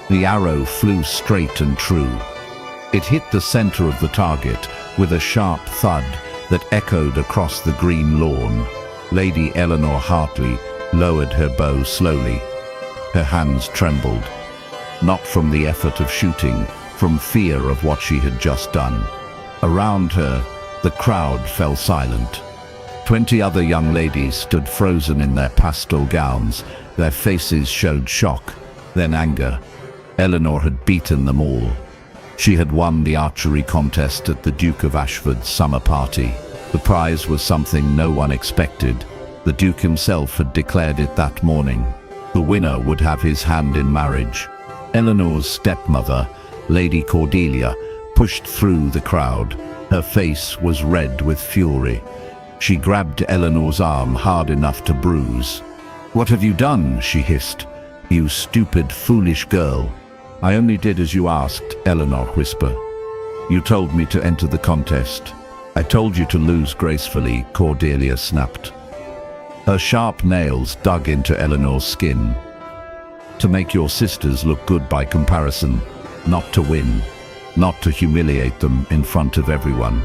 The arrow flew straight and true. It hit the center of the target with a sharp thud that echoed across the green lawn. Lady Eleanor Hartley lowered her bow slowly. Her hands trembled, not from the effort of shooting, from fear of what she had just done. Around her, the crowd fell silent. 20 other young ladies stood frozen in their pastel gowns. Their faces showed shock, then anger. Eleanor had beaten them all. She had won the archery contest at the Duke of Ashford's summer party. The prize was something no one expected. The Duke himself had declared it that morning. The winner would have his hand in marriage. Eleanor's stepmother, Lady Cordelia, pushed through the crowd. Her face was red with fury. She grabbed Eleanor's arm hard enough to bruise. "What have you done?" she hissed. "You stupid, foolish girl." "I only did as you asked," Eleanor whispered. "You told me to enter the contest." "I told you to lose gracefully," Cordelia snapped. Her sharp nails dug into Eleanor's skin. "To make your sisters look good by comparison, not to win, not to humiliate them in front of everyone."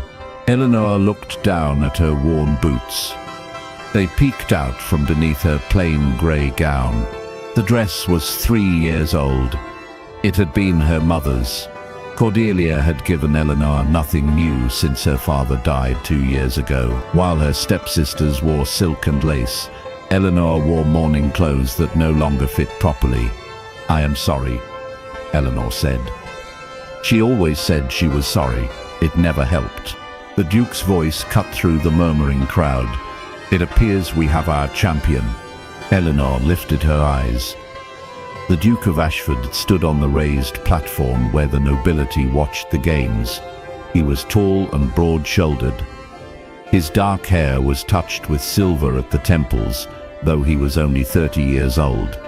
Eleanor looked down at her worn boots. They peeked out from beneath her plain grey gown. The dress was 3 years old. It had been her mother's. Cordelia had given Eleanor nothing new since her father died 2 years ago. While her stepsisters wore silk and lace, Eleanor wore mourning clothes that no longer fit properly. "I am sorry," Eleanor said. She always said she was sorry. It never helped. The Duke's voice cut through the murmuring crowd. "It appears we have our champion." Eleanor lifted her eyes. The Duke of Ashford stood on the raised platform where the nobility watched the games. He was tall and broad-shouldered. His dark hair was touched with silver at the temples, though he was only 30 years old.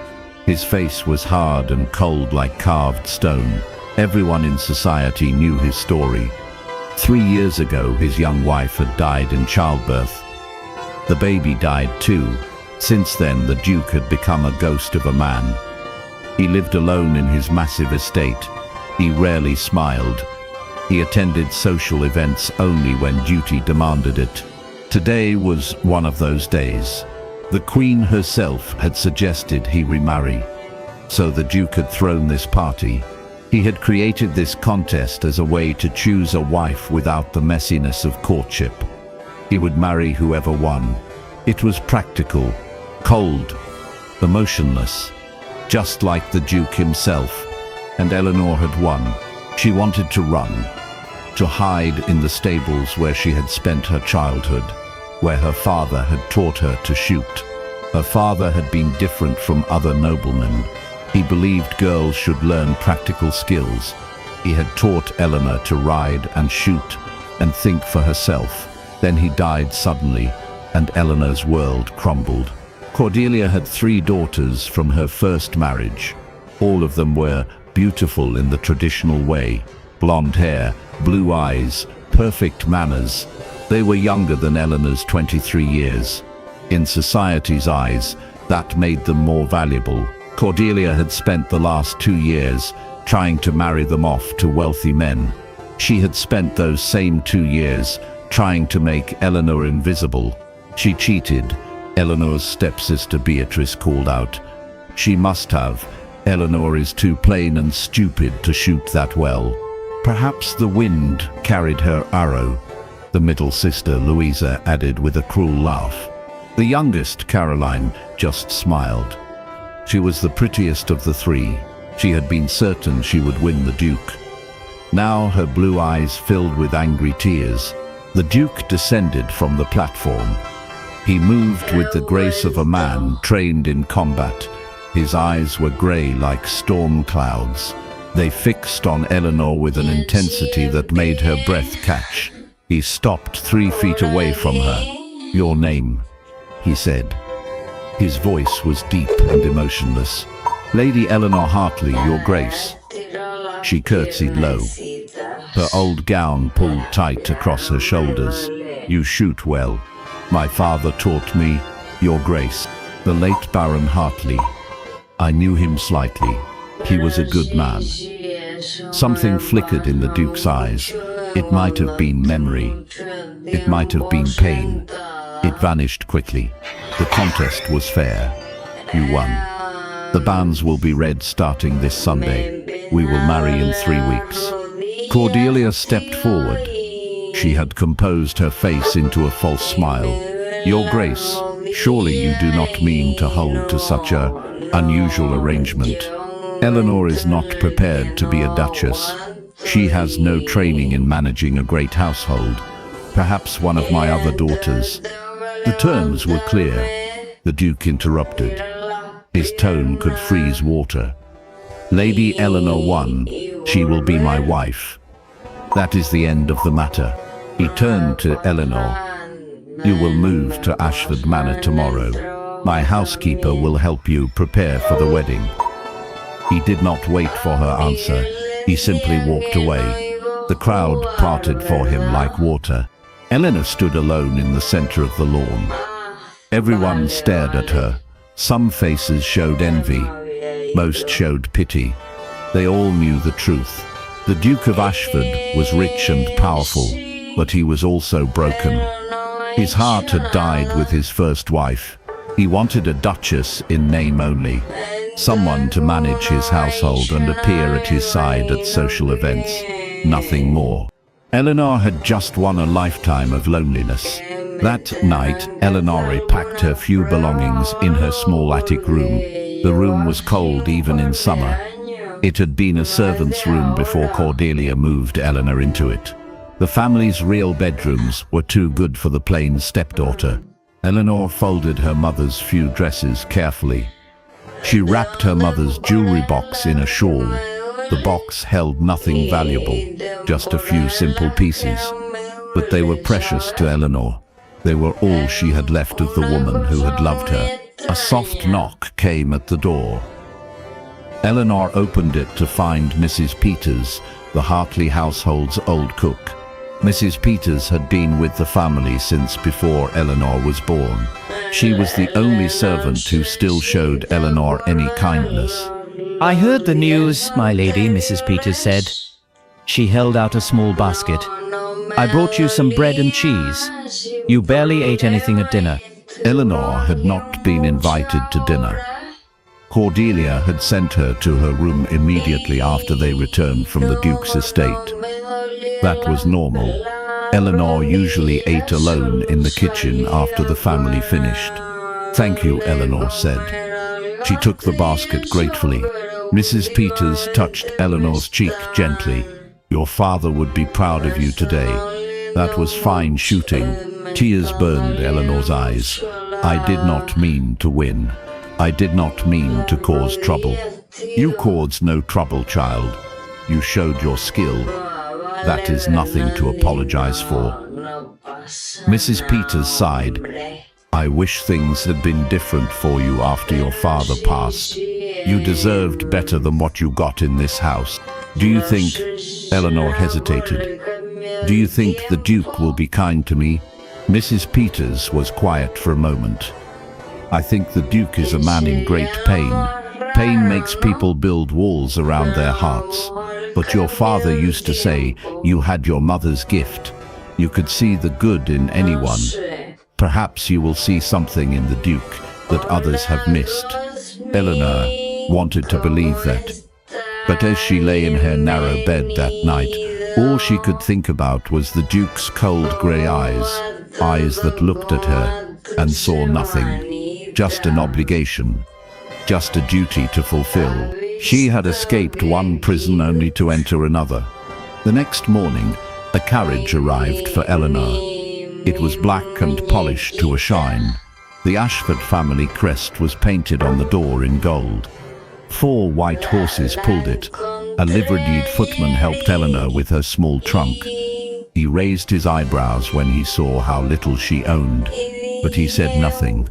His face was hard and cold like carved stone. Everyone in society knew his story. 3 years ago, his young wife had died in childbirth. The baby died too. Since then, the Duke had become a ghost of a man. He lived alone in his massive estate. He rarely smiled. He attended social events only when duty demanded it. Today was one of those days. The Queen herself had suggested he remarry. So the Duke had thrown this party. He had created this contest as a way to choose a wife without the messiness of courtship. He would marry whoever won. It was practical, cold, emotionless, just like the Duke himself. And Eleanor had won. She wanted to run, to hide in the stables where she had spent her childhood, where her father had taught her to shoot. Her father had been different from other noblemen. He believed girls should learn practical skills. He had taught Eleanor to ride and shoot and think for herself. Then he died suddenly, and Eleanor's world crumbled. Cordelia had 3 daughters from her first marriage. All of them were beautiful in the traditional way. Blonde hair, blue eyes, perfect manners. They were younger than Eleanor's 23 years. In society's eyes, that made them more valuable. Cordelia had spent the last 2 years trying to marry them off to wealthy men. She had spent those same 2 years trying to make Eleanor invisible. She cheated, Eleanor's stepsister Beatrice called out. She must have. Eleanor is too plain and stupid to shoot that well. Perhaps the wind carried her arrow, the middle sister Louisa added with a cruel laugh. The youngest, Caroline, just smiled. She was the prettiest of the 3. She had been certain she would win the Duke. Now her blue eyes filled with angry tears. The Duke descended from the platform. He moved with the grace of a man trained in combat. His eyes were grey like storm clouds. They fixed on Eleanor with an intensity that made her breath catch. He stopped 3 feet away from her. "Your name," he said. His voice was deep and emotionless. "Lady Eleanor Hartley, Your Grace." She curtsied low. Her old gown pulled tight across her shoulders. "You shoot well. My father taught me, Your Grace." The late Baron Hartley. I knew him slightly. He was a good man. Something flickered in the Duke's eyes. It might have been memory. It might have been pain. It vanished quickly. The contest was fair. You won. The banns will be read starting this Sunday. We will marry in 3 weeks. Cordelia stepped forward. She had composed her face into a false smile. Your Grace, surely you do not mean to hold to such an unusual arrangement. Eleanor is not prepared to be a duchess. She has no training in managing a great household. Perhaps one of my other daughters. The terms were clear. The Duke interrupted. His tone could freeze water. Lady Eleanor won. She will be my wife. That is the end of the matter. He turned to Eleanor. You will move to Ashford Manor tomorrow. My housekeeper will help you prepare for the wedding. He did not wait for her answer. He simply walked away. The crowd parted for him like water. Eleanor stood alone in the center of the lawn. Everyone stared at her. Some faces showed envy. Most showed pity. They all knew the truth. The Duke of Ashford was rich and powerful, but he was also broken. His heart had died with his first wife. He wanted a duchess in name only. Someone to manage his household and appear at his side at social events. Nothing more. Eleanor had just won a lifetime of loneliness. That night, Eleanor packed her few belongings in her small attic room. The room was cold even in summer. It had been a servant's room before Cordelia moved Eleanor into it. The family's real bedrooms were too good for the plain stepdaughter. Eleanor folded her mother's few dresses carefully. She wrapped her mother's jewelry box in a shawl. The box held nothing valuable, just a few simple pieces. But they were precious to Eleanor. They were all she had left of the woman who had loved her. A soft knock came at the door. Eleanor opened it to find Mrs. Peters, the Hartley household's old cook. Mrs. Peters had been with the family since before Eleanor was born. She was the only servant who still showed Eleanor any kindness. I heard the news, my lady, Mrs. Peters said. She held out a small basket. I brought you some bread and cheese. You barely ate anything at dinner. Eleanor had not been invited to dinner. Cordelia had sent her to her room immediately after they returned from the Duke's estate. That was normal. Eleanor usually ate alone in the kitchen after the family finished. Thank you, Eleanor said. She took the basket gratefully. Mrs. Peters touched Eleanor's cheek gently. Your father would be proud of you today. That was fine shooting. Tears burned Eleanor's eyes. I did not mean to win. I did not mean to cause trouble. You caused no trouble, child. You showed your skill. That is nothing to apologize for. Mrs. Peters sighed. I wish things had been different for you after your father passed. You deserved better than what you got in this house. Do you think, Eleanor hesitated, do you think the Duke will be kind to me? Mrs. Peters was quiet for a moment. I think the Duke is a man in great pain. Pain makes people build walls around their hearts. But your father used to say you had your mother's gift. You could see the good in anyone. Perhaps you will see something in the Duke that others have missed. Eleanor wanted to believe that. But as she lay in her narrow bed that night, all she could think about was the Duke's cold grey eyes that looked at her and saw nothing, just an obligation, just a duty to fulfill. She had escaped one prison only to enter another. The next morning, a carriage arrived for Eleanor. It was black and polished to a shine. The Ashford family crest was painted on the door in gold. 4 white horses pulled it. A liveried footman helped Eleanor with her small trunk. He raised his eyebrows when he saw how little she owned, but he said nothing.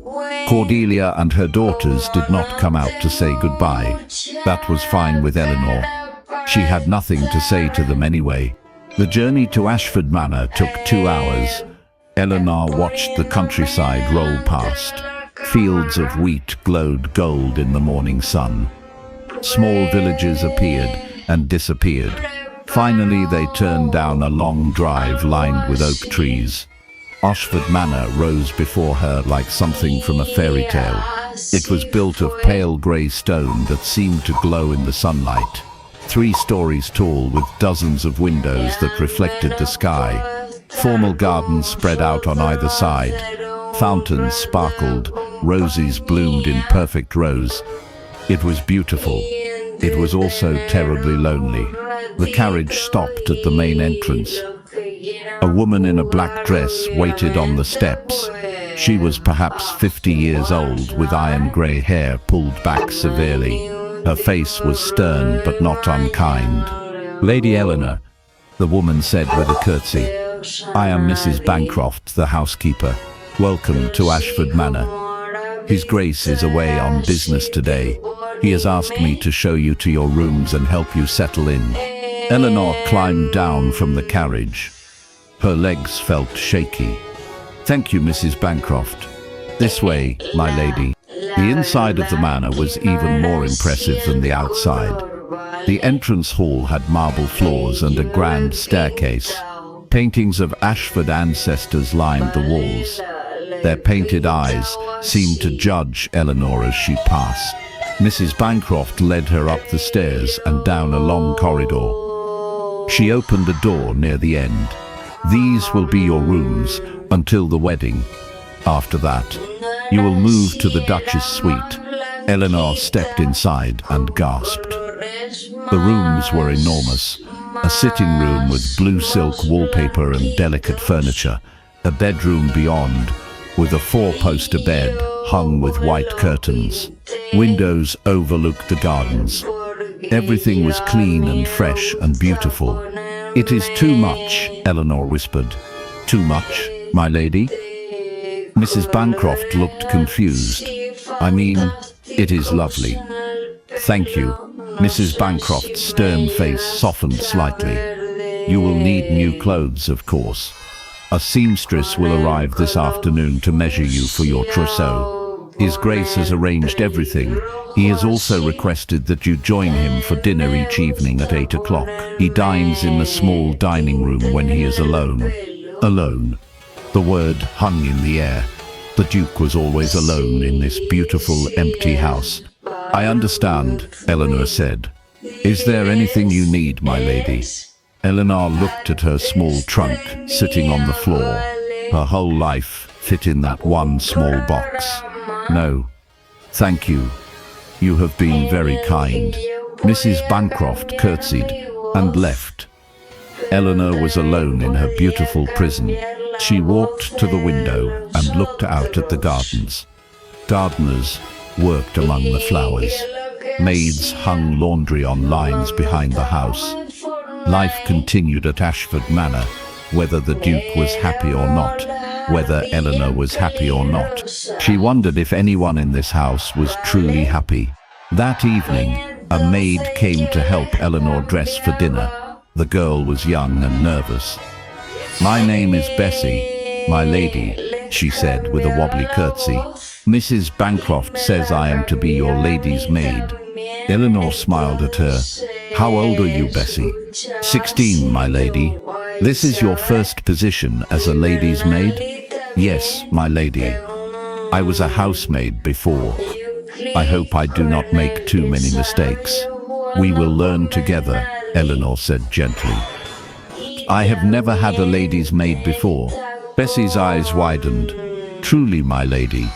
Cordelia and her daughters did not come out to say goodbye. That was fine with Eleanor. She had nothing to say to them anyway. The journey to Ashford Manor took 2 hours. Eleanor watched the countryside roll past. Fields of wheat glowed gold in the morning sun. Small villages appeared and disappeared. Finally, they turned down a long drive lined with oak trees. Ashford Manor rose before her like something from a fairy tale. It was built of pale grey stone that seemed to glow in the sunlight. 3 stories tall with dozens of windows that reflected the sky. Formal gardens spread out on either side. Fountains sparkled, roses bloomed in perfect rows. It was beautiful. It was also terribly lonely. The carriage stopped at the main entrance. A woman in a black dress waited on the steps. She was perhaps 50 years old, with iron grey hair pulled back severely. Her face was stern but not unkind. "Lady Eleanor," the woman said with a curtsy. "I am Mrs. Bancroft, the housekeeper. Welcome to Ashford Manor. His Grace is away on business today. He has asked me to show you to your rooms and help you settle in." Eleanor climbed down from the carriage. Her legs felt shaky. "Thank you, Mrs. Bancroft. This way, my lady." The inside of the manor was even more impressive than the outside. The entrance hall had marble floors and a grand staircase. Paintings of Ashford ancestors lined the walls. Their painted eyes seemed to judge Eleanor as she passed. Mrs. Bancroft led her up the stairs and down a long corridor. She opened a door near the end. "These will be your rooms until the wedding. After that, you will move to the Duchess suite." Eleanor stepped inside and gasped. The rooms were enormous. A sitting room with blue silk wallpaper and delicate furniture. A bedroom beyond, with a 4-poster bed hung with white curtains. Windows overlooked the gardens. Everything was clean and fresh and beautiful. "It is too much," Eleanor whispered. "Too much, my lady?" Mrs. Bancroft looked confused. "I mean, it is lovely." "Thank you." Mrs. Bancroft's stern face softened slightly. "You will need new clothes, of course. A seamstress will arrive this afternoon to measure you for your trousseau. His Grace has arranged everything. He has also requested that you join him for dinner each evening at 8 o'clock. He dines in the small dining room when he is alone." Alone. The word hung in the air. The Duke was always alone in this beautiful, empty house. "I understand," Eleanor said. "Is there anything you need, my lady?" Eleanor looked at her small trunk sitting on the floor. Her whole life fit in that one small box. "No, thank you. You have been very kind." Mrs. Bancroft curtsied and left. Eleanor was alone in her beautiful prison. She walked to the window and looked out at the gardens. Gardeners worked among the flowers. Maids hung laundry on lines behind the house. Life continued at Ashford Manor, whether the Duke was happy or not, whether Eleanor was happy or not. She wondered if anyone in this house was truly happy. That evening, a maid came to help Eleanor dress for dinner. The girl was young and nervous. "My name is Bessie, my lady," she said with a wobbly curtsy. "Mrs. Bancroft says I am to be your lady's maid." Eleanor smiled at her. "How old are you, Bessie?" 16, my lady." "This is your first position as a lady's maid?" "Yes, my lady. I was a housemaid before. I hope I do not make too many mistakes." "We will learn together," Eleanor said gently. "I have never had a lady's maid before." Bessie's eyes widened. "Truly, my lady."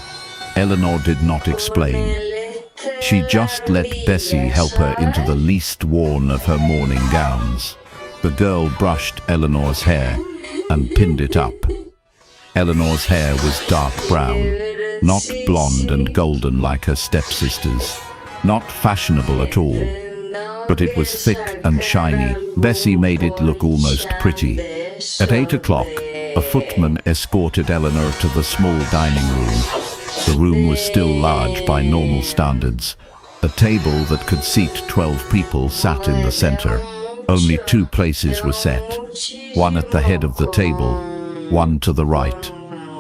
Eleanor did not explain. She just let Bessie help her into the least worn of her morning gowns. The girl brushed Eleanor's hair and pinned it up. Eleanor's hair was dark brown, not blonde and golden like her stepsister's, not fashionable at all, but it was thick and shiny. Bessie made it look almost pretty. At 8 o'clock, a footman escorted Eleanor to the small dining room. The room was still large by normal standards. A table that could seat 12 people sat in the center. Only 2 places were set, one at the head of the table, one to the right.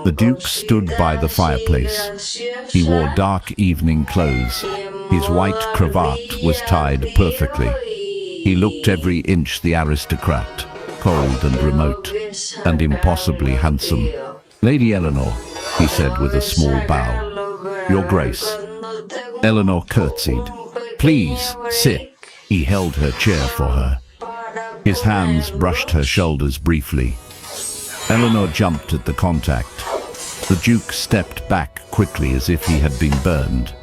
The Duke stood by the fireplace. He wore dark evening clothes. His white cravat was tied perfectly. He looked every inch the aristocrat, cold and remote, and impossibly handsome. "Lady Eleanor," he said with a small bow. "Your Grace." Eleanor curtsied. "Please, sit." He held her chair for her. His hands brushed her shoulders briefly. Eleanor jumped at the contact. The Duke stepped back quickly as if he had been burned.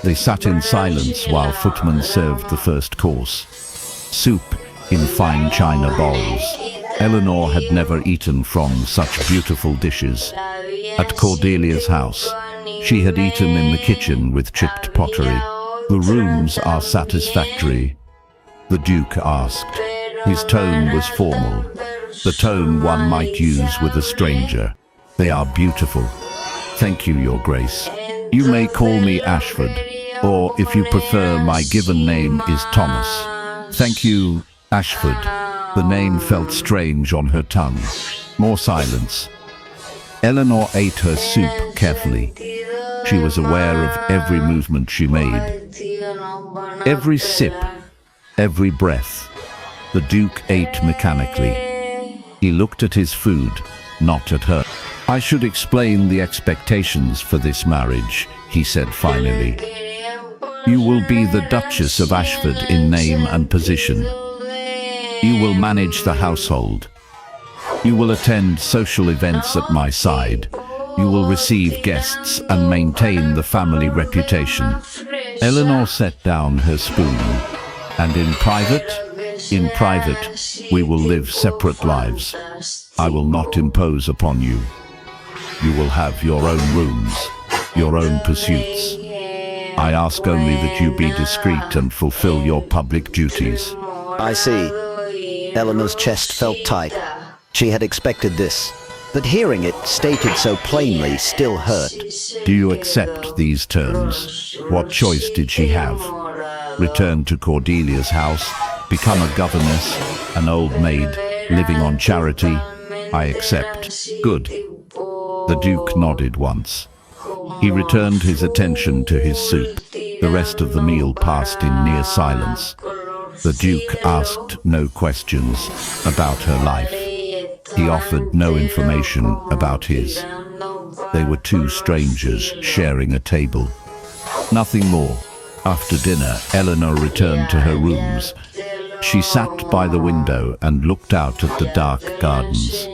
They sat in silence while footmen served the first course. Soup in fine china bowls. Eleanor had never eaten from such beautiful dishes. At Cordelia's house, she had eaten in the kitchen with chipped pottery. "The rooms are satisfactory?" the Duke asked. His tone was formal, the tone one might use with a stranger. "They are beautiful. Thank you, Your Grace. You may call me Ashford, or if you prefer, my given name is Thomas." "Thank you, Ashford." The name felt strange on her tongue. More silence. Eleanor ate her soup carefully. She was aware of every movement she made. Every sip, every breath. The Duke ate mechanically. He looked at his food, not at her. "I should explain the expectations for this marriage," he said finally. "You will be the Duchess of Ashford in name and position. You will manage the household. You will attend social events at my side. You will receive guests and maintain the family reputation." Eleanor set down her spoon. "And in private, we will live separate lives. I will not impose upon you. You will have your own rooms, your own pursuits. I ask only that you be discreet and fulfill your public duties." "I see." Eleanor's chest felt tight. She had expected this, but hearing it stated so plainly still hurt. "Do you accept these terms?" What choice did she have? Return to Cordelia's house, become a governess, an old maid, living on charity? "I accept." "Good." The Duke nodded once. He returned his attention to his soup. The rest of the meal passed in near silence. The Duke asked no questions about her life. He offered no information about his. They were two strangers sharing a table. Nothing more. After dinner, Eleanor returned to her rooms. She sat by the window and looked out at the dark gardens.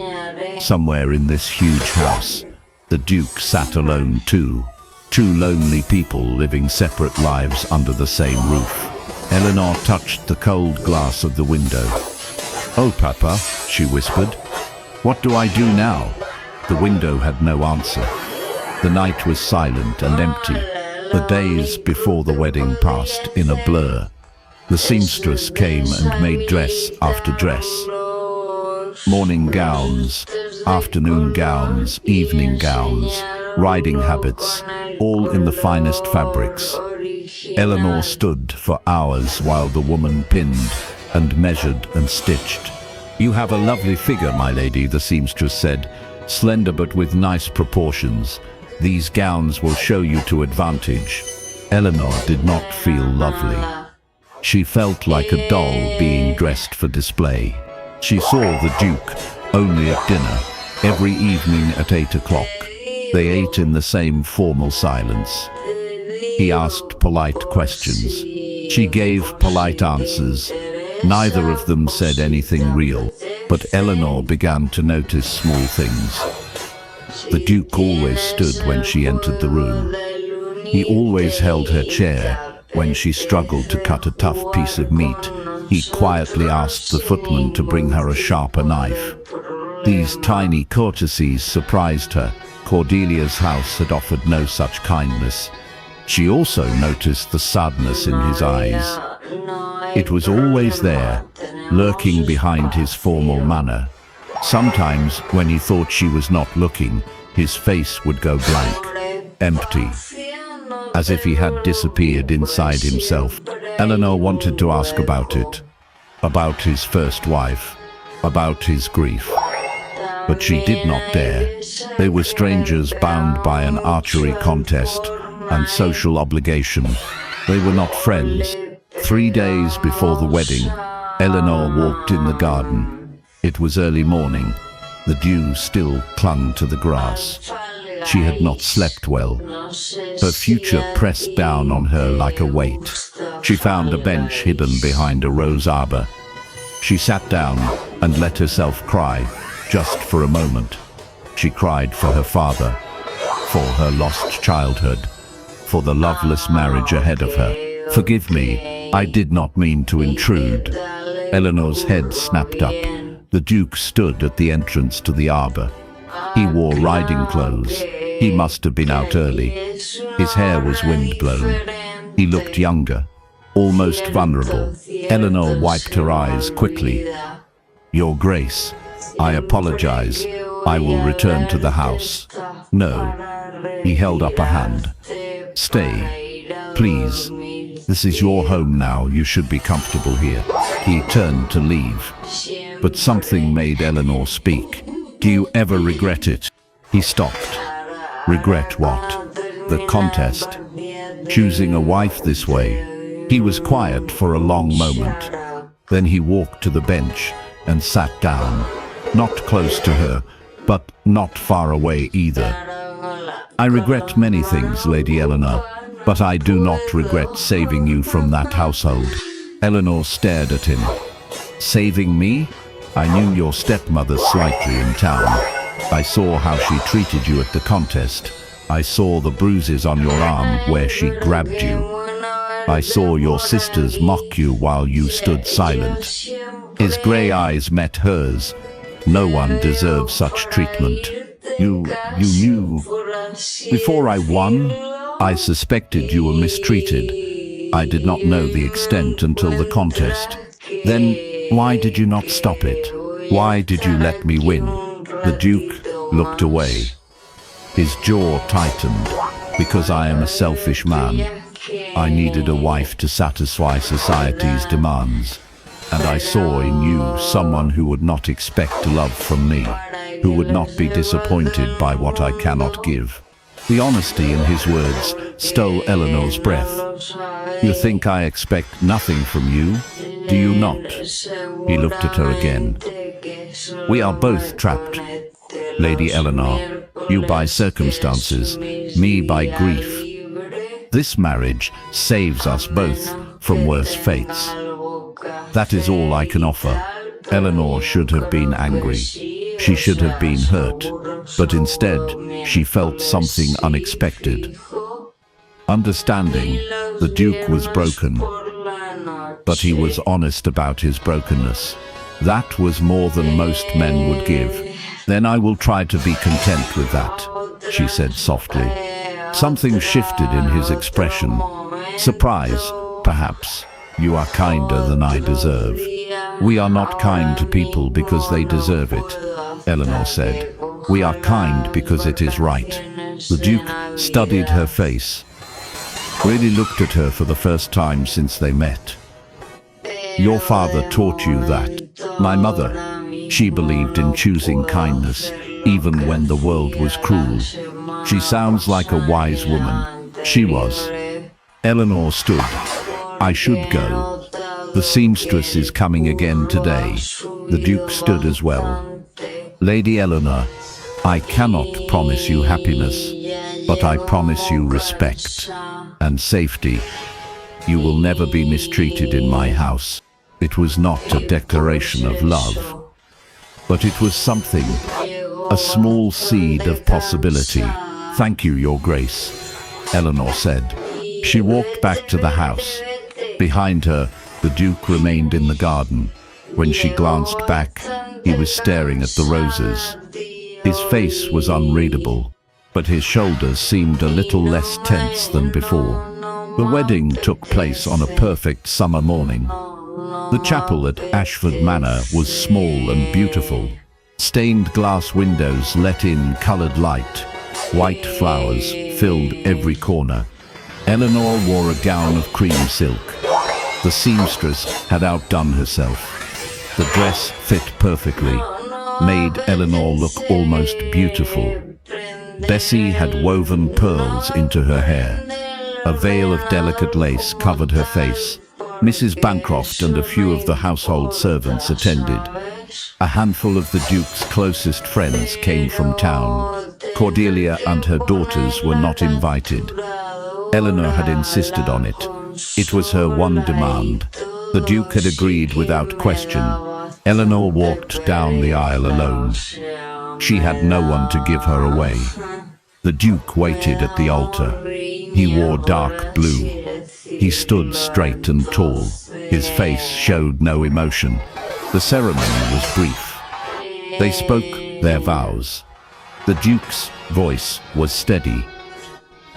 Somewhere in this huge house, the Duke sat alone too. Two lonely people living separate lives under the same roof. Eleanor touched the cold glass of the window. "Oh, Papa," she whispered. "What do I do now?" The window had no answer. The night was silent and empty. The days before the wedding passed in a blur. The seamstress came and made dress after dress. Morning gowns, afternoon gowns, evening gowns, riding habits, all in the finest fabrics. Eleanor stood for hours while the woman pinned and measured and stitched. "You have a lovely figure, my lady," the seamstress said, "slender but with nice proportions. These gowns will show you to advantage." Eleanor did not feel lovely. She felt like a doll being dressed for display. She saw the Duke only at dinner, every evening at 8 o'clock. They ate in the same formal silence. He asked polite questions. She gave polite answers. Neither of them said anything real, but Eleanor began to notice small things. The Duke always stood when she entered the room. He always held her chair when she struggled to cut a tough piece of meat. He quietly asked the footman to bring her a sharper knife. These tiny courtesies surprised her. Cordelia's house had offered no such kindness. She also noticed the sadness in his eyes. It was always there, lurking behind his formal manner. Sometimes, when he thought she was not looking, his face would go blank, empty, as if he had disappeared inside himself. Eleanor wanted to ask about it, about his first wife, about his grief. but she did not dare. They were strangers bound by an archery contest and social obligation. They were not friends. 3 days before the wedding, Eleanor walked in the garden. It was early morning. The dew still clung to the grass. She had not slept well. Her future pressed down on her like a weight. She found a bench hidden behind a rose arbor. She sat down and let herself cry, just for a moment. She cried for her father, for her lost childhood, for the loveless marriage ahead of her. "Forgive me, I did not mean to intrude." Eleanor's head snapped up. The Duke stood at the entrance to the arbor. He wore riding clothes. He must have been out early. His hair was windblown. He looked younger, almost vulnerable. Eleanor wiped her eyes quickly. "Your Grace, I apologize. I will return to the house." "No." He held up a hand. "Stay, please. This is your home now. You should be comfortable here." He turned to leave, but something made Eleanor speak. "Do you ever regret it?" He stopped. "Regret what?" "The contest. Choosing a wife this way." He was quiet for a long moment. Then he walked to the bench and sat down, not close to her, but not far away either. "I regret many things, Lady Eleanor, but I do not regret saving you from that household." Eleanor stared at him. "Saving me? I knew your stepmother slightly in town. I saw how she treated you at the contest. I saw the bruises on your arm where she grabbed you. I saw your sisters mock you while you stood silent." His grey eyes met hers. "No one deserves such treatment. You knew. Before I won, I suspected you were mistreated. I did not know the extent until the contest. Then why did you not stop it? Why did you let me win?" The Duke looked away. His jaw tightened. "Because I am a selfish man. I needed a wife to satisfy society's demands. And I saw in you someone who would not expect love from me, who would not be disappointed by what I cannot give." The honesty in his words stole Eleanor's breath. "You think I expect nothing from you, do you not?" He looked at her again. "We are both trapped, Lady Eleanor. You by circumstances, me by grief. This marriage saves us both from worse fates. That is all I can offer." Eleanor should have been angry. She should have been hurt. But instead, she felt something unexpected. Understanding, the Duke was broken. But he was honest about his brokenness. That was more than most men would give. "Then I will try to be content with that," she said softly. Something shifted in his expression. "Surprise, perhaps. You are kinder than I deserve." "We are not kind to people because they deserve it," Eleanor said. "We are kind because it is right." The Duke studied her face, really looked at her for the first time since they met. "Your father taught you that." "My mother. She believed in choosing kindness, even when the world was cruel. She sounds like a wise woman." She was. Eleanor stood. "I should go. The seamstress is coming again today." The Duke stood as well. "Lady Eleanor, I cannot promise you happiness, but I promise you respect and safety. You will never be mistreated in my house." It was not a declaration of love, but it was something, a small seed of possibility. "Thank you, Your Grace," Eleanor said. She walked back to the house. Behind her, the Duke remained in the garden. When she glanced back, he was staring at the roses. His face was unreadable, but his shoulders seemed a little less tense than before. The wedding took place on a perfect summer morning. The chapel at Ashford Manor was small and beautiful. Stained glass windows let in colored light. White flowers filled every corner. Eleanor wore a gown of cream silk. The seamstress had outdone herself. The dress fit perfectly. made Eleanor look almost beautiful. Bessie had woven pearls into her hair. A veil of delicate lace covered her face. Mrs. Bancroft and a few of the household servants attended. A handful of the Duke's closest friends came from town. Cordelia and her daughters were not invited. Eleanor had insisted on it. It was her one demand. The Duke had agreed without question. Eleanor walked down the aisle alone. She had no one to give her away. The Duke waited at the altar. He wore dark blue. He stood straight and tall. His face showed no emotion. The ceremony was brief. They spoke their vows. The Duke's voice was steady.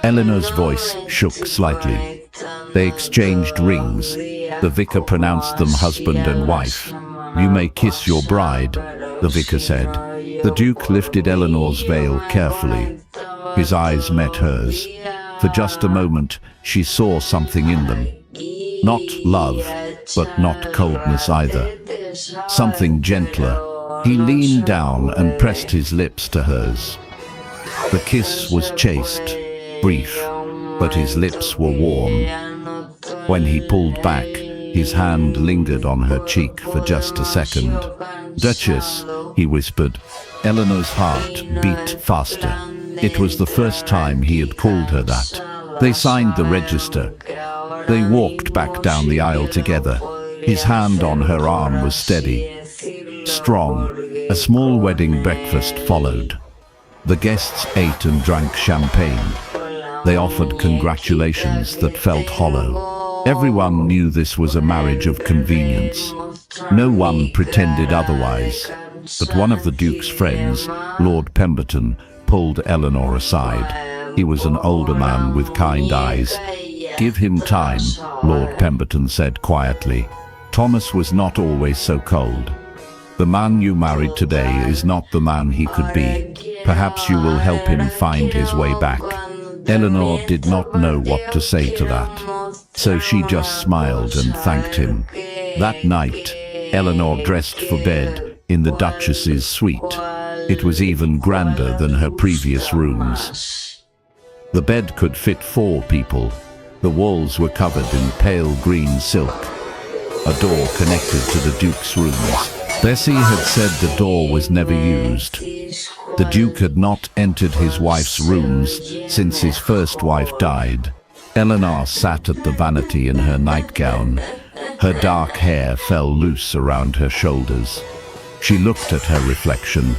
Eleanor's voice shook slightly. They exchanged rings. The vicar pronounced them husband and wife. "You may kiss your bride," the vicar said. The Duke lifted Eleanor's veil carefully. His eyes met hers. For just a moment, she saw something in them. Not love, but not coldness either. Something gentler. He leaned down and pressed his lips to hers. The kiss was chaste, brief, but his lips were warm. When he pulled back, his hand lingered on her cheek for just a second. "Duchess," he whispered. Eleanor's heart beat faster. It was the first time he had called her that. They signed the register. They walked back down the aisle together. His hand on her arm was steady, strong. A small wedding breakfast followed. The guests ate and drank champagne. They offered congratulations that felt hollow. Everyone knew this was a marriage of convenience. No one pretended otherwise. But one of the Duke's friends, Lord Pemberton, pulled Eleanor aside. He was an older man with kind eyes. "Give him time," Lord Pemberton said quietly. "Thomas was not always so cold. The man you married today is not the man he could be. Perhaps you will help him find his way back." Eleanor did not know what to say to that, so she just smiled and thanked him. That night, Eleanor dressed for bed in the Duchess's suite. It was even grander than her previous rooms. The bed could fit 4 people. The walls were covered in pale green silk. A door connected to the Duke's rooms. Bessie had said the door was never used. The Duke had not entered his wife's rooms since his first wife died. Eleanor sat at the vanity in her nightgown. Her dark hair fell loose around her shoulders. She looked at her reflection.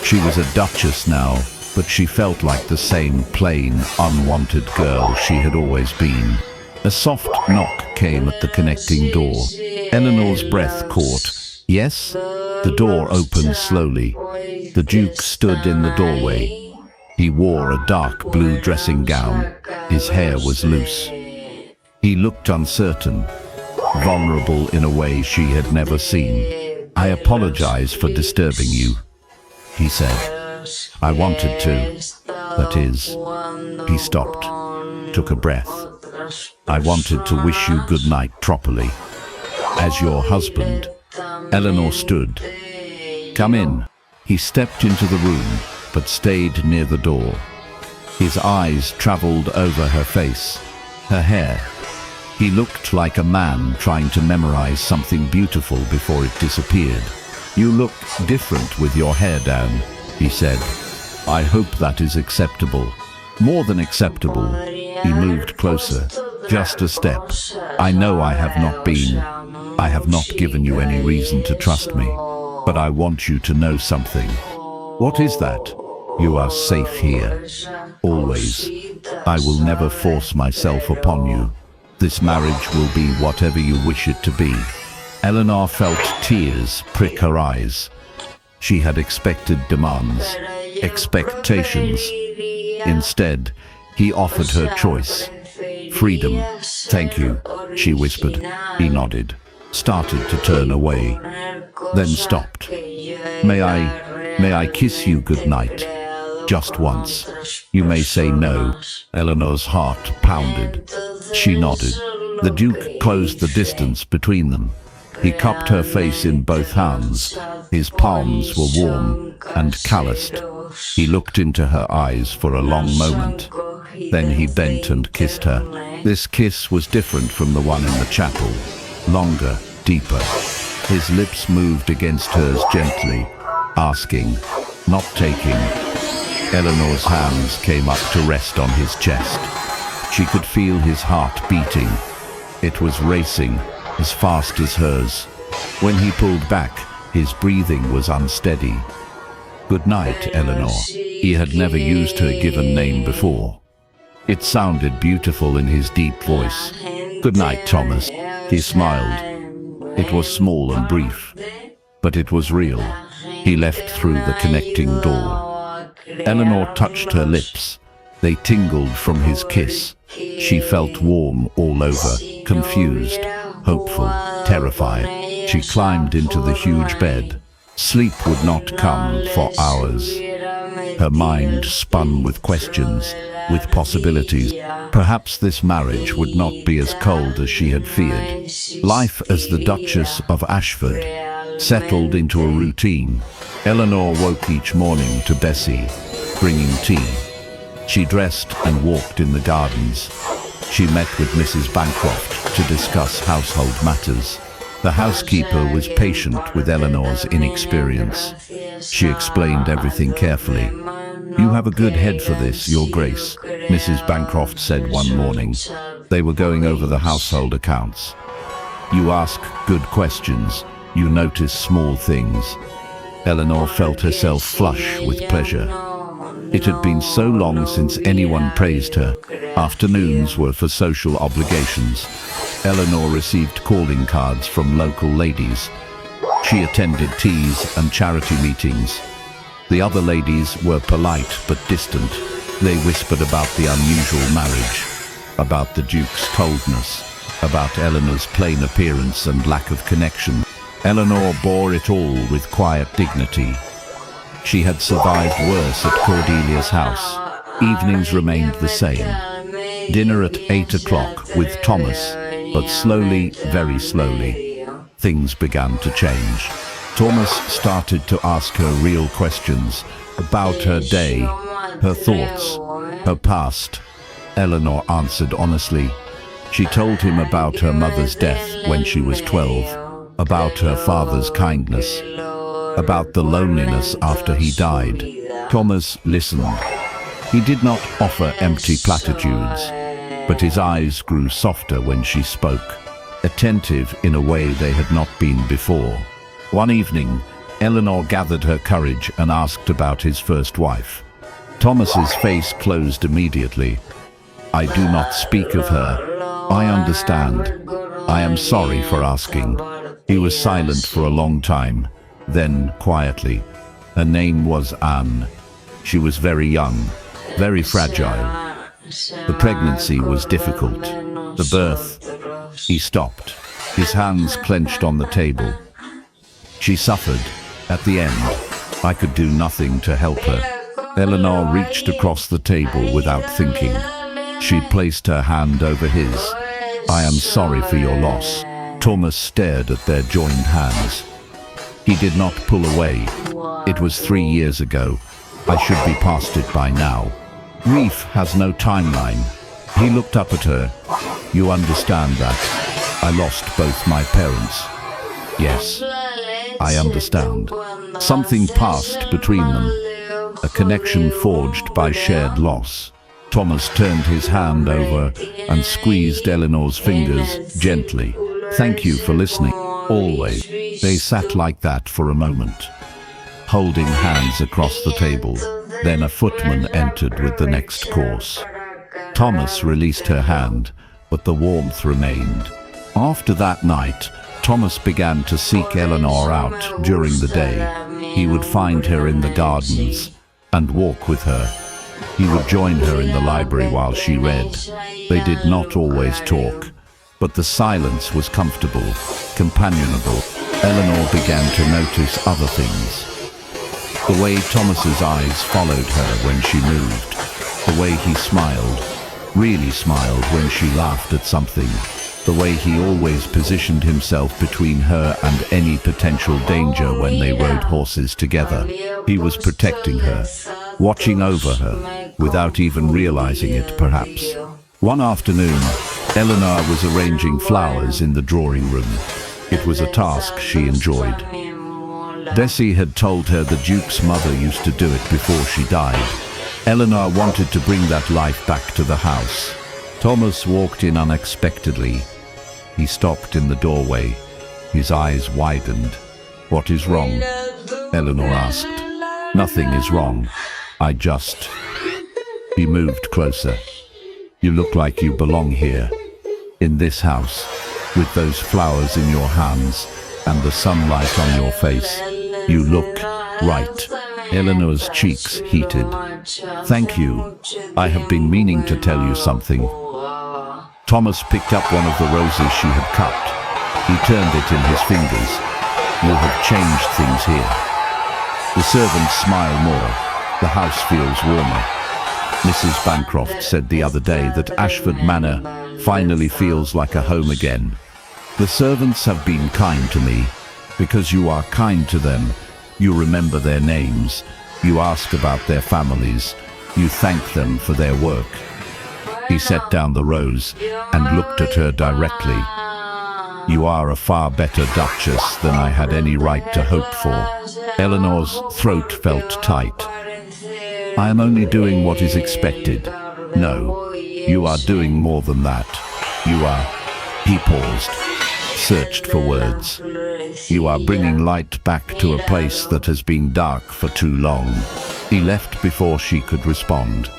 She was a duchess now, but she felt like the same plain, unwanted girl she had always been. A soft knock came at the connecting door. Eleanor's breath caught. "Yes?" The door opened slowly. The Duke stood in the doorway. He wore a dark blue dressing gown. His hair was loose. He looked uncertain, vulnerable in a way she had never seen. "I apologize for disturbing you," he said. "I wanted to. That is..." He stopped, took a breath. "I wanted to wish you good night properly. As your husband." Eleanor stood. "Come in." He stepped into the room, but stayed near the door. His eyes traveled over her face, her hair. He looked like a man trying to memorize something beautiful before it disappeared. "You look different with your hair down," he said. "I hope that is acceptable." "More than acceptable." He moved closer, just a step. "I know I have not given you any reason to trust me, but I want you to know something." "What is that?" "You are safe here. Always. I will never force myself upon you. This marriage will be whatever you wish it to be." Eleanor felt tears prick her eyes. She had expected demands, expectations. Instead, he offered her choice. "Freedom." "Thank you," she whispered. He nodded, started to turn away, then stopped. May I kiss you good night? Just once. You may say no." Eleanor's heart pounded. She nodded. The Duke closed the distance between them. He cupped her face in both hands. His palms were warm and calloused. He looked into her eyes for a long moment. Then he bent and kissed her. This kiss was different from the one in the chapel. Longer, deeper. His lips moved against hers gently, asking, not taking. Eleanor's hands came up to rest on his chest. She could feel his heart beating. It was racing, as fast as hers. When he pulled back, his breathing was unsteady. "Good night, Eleanor." He had never used her given name before. It sounded beautiful in his deep voice. "Good night, Thomas." He smiled. It was small and brief, but it was real. He left through the connecting door. Eleanor touched her lips. They tingled from his kiss. She felt warm all over, confused, hopeful, terrified. She climbed into the huge bed. Sleep would not come for hours. Her mind spun with questions, with possibilities. Perhaps this marriage would not be as cold as she had feared. Life as the Duchess of Ashford settled into a routine. Eleanor woke each morning to Bessie, bringing tea. She dressed and walked in the gardens. She met with Mrs. Bancroft to discuss household matters. The housekeeper was patient with Eleanor's inexperience. She explained everything carefully. "You have a good head for this, Your Grace," Mrs. Bancroft said one morning. They were going over the household accounts. "You ask good questions. You notice small things." Eleanor felt herself flush with pleasure. It had been so long since anyone praised her. Afternoons were for social obligations. Eleanor received calling cards from local ladies. She attended teas and charity meetings. The other ladies were polite but distant. They whispered about the unusual marriage, about the Duke's coldness, about Eleanor's plain appearance and lack of connection. Eleanor bore it all with quiet dignity. She had survived worse at Cordelia's house. Evenings remained the same. Dinner at 8 o'clock with Thomas, but slowly, very slowly, things began to change. Thomas started to ask her real questions about her day, her thoughts, her past. Eleanor answered honestly. She told him about her mother's death when she was 12, about her father's kindness, about the loneliness after he died. Thomas listened. He did not offer empty platitudes, but his eyes grew softer when she spoke, attentive in a way they had not been before. One evening, Eleanor gathered her courage and asked about his first wife. Thomas's face closed immediately. "I do not speak of her. I understand. I am sorry for asking." He was silent for a long time. Then, quietly, her name was Anne. She was very young, very fragile. The pregnancy was difficult. The birth. He stopped, his hands clenched on the table. She suffered. At the end, I could do nothing to help her. Eleanor reached across the table without thinking. She placed her hand over his. "I am sorry for your loss." Thomas stared at their joined hands. He did not pull away. "It was 3 years ago. I should be past it by now. Grief has no timeline." He looked up at her. "You understand that? I lost both my parents." "Yes, I understand." Something passed between them, a connection forged by shared loss. Thomas turned his hand over and squeezed Eleanor's fingers gently. "Thank you for listening. Always." They sat like that for a moment, holding hands across the table. Then a footman entered with the next course. Thomas released her hand, but the warmth remained. After that night, Thomas began to seek Eleanor out during the day. He would find her in the gardens and walk with her. He would join her in the library while she read. They did not always talk, but the silence was comfortable, companionable. Eleanor began to notice other things. The way Thomas's eyes followed her when she moved, the way he smiled, really smiled when she laughed at something. The way he always positioned himself between her and any potential danger when they rode horses together. He was protecting her, watching over her, without even realizing it, perhaps. One afternoon, Eleanor was arranging flowers in the drawing room. It was a task she enjoyed. Desi had told her the Duke's mother used to do it before she died. Eleanor wanted to bring that life back to the house. Thomas walked in unexpectedly. He stopped in the doorway. His eyes widened. "What is wrong?" Eleanor asked. "Nothing is wrong. I just..." He moved closer. "You look like you belong here, in this house, with those flowers in your hands and the sunlight on your face. You look right." Eleanor's cheeks heated. "Thank you. I have been meaning to tell you something." Thomas picked up one of the roses she had cut. He turned it in his fingers. "You have changed things here." The servants smile more. The house feels warmer. Mrs. Bancroft said the other day that Ashford Manor finally feels like a home again. "The servants have been kind to me. Because you are kind to them, you remember their names, you ask about their families, you thank them for their work." He set down the rose and looked at her directly. "You are a far better Duchess than I had any right to hope for." Eleanor's throat felt tight. "I am only doing what is expected." "No, you are doing more than that. You are..." He paused, searched for words. "You are bringing light back to a place that has been dark for too long." He left before she could respond.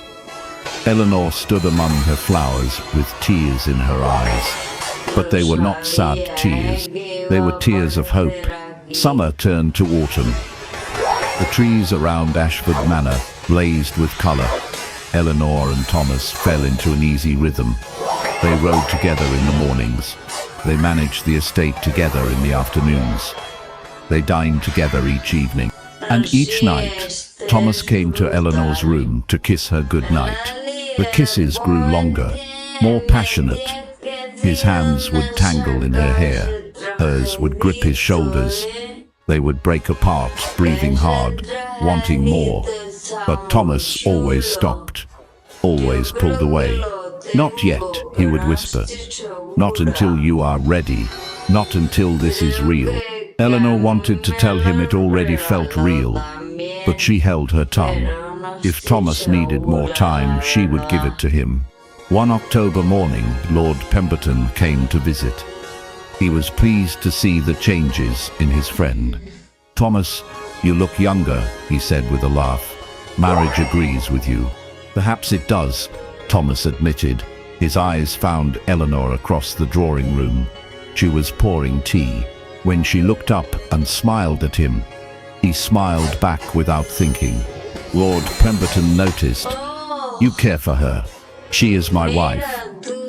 Eleanor stood among her flowers with tears in her eyes. But they were not sad tears. They were tears of hope. Summer turned to autumn. The trees around Ashford Manor blazed with colour. Eleanor and Thomas fell into an easy rhythm. They rode together in the mornings. They managed the estate together in the afternoons. They dined together each evening. And each night, Thomas came to Eleanor's room to kiss her goodnight. The kisses grew longer, more passionate. His hands would tangle in her hair. Hers would grip his shoulders. They would break apart, breathing hard, wanting more. But Thomas always stopped, always pulled away. "Not yet," he would whisper. "Not until you are ready. Not until this is real." Eleanor wanted to tell him it already felt real, but she held her tongue. If Thomas needed more time, she would give it to him. One October morning, Lord Pemberton came to visit. He was pleased to see the changes in his friend. "Thomas, you look younger," he said with a laugh. "Marriage agrees with you." "Perhaps it does," Thomas admitted. His eyes found Eleanor across the drawing room. She was pouring tea. When she looked up and smiled at him, he smiled back without thinking. Lord Pemberton noticed. "You care for her. She is my wife."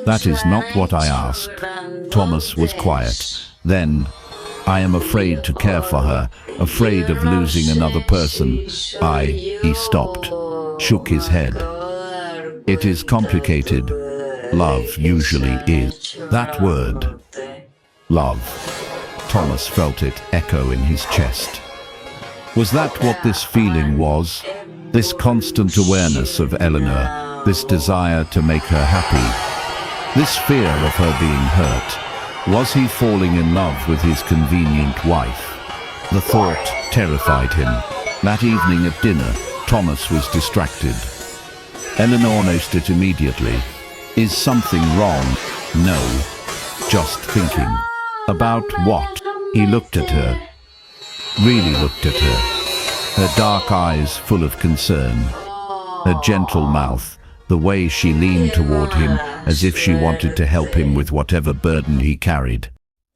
"That is not what I asked." Thomas was quiet. Then, "I am afraid to care for her, afraid of losing another person." He stopped, shook his head. "It is complicated. Love usually is." That word, love. Thomas felt it echo in his chest. Was that what this feeling was? This constant awareness of Eleanor, this desire to make her happy, this fear of her being hurt. Was he falling in love with his convenient wife? The thought terrified him. That evening at dinner, Thomas was distracted. Eleanor noticed it immediately. "Is something wrong?" "No, just thinking." "About what?" He looked at her, really looked at her. Her dark eyes full of concern, her gentle mouth, the way she leaned toward him as if she wanted to help him with whatever burden he carried.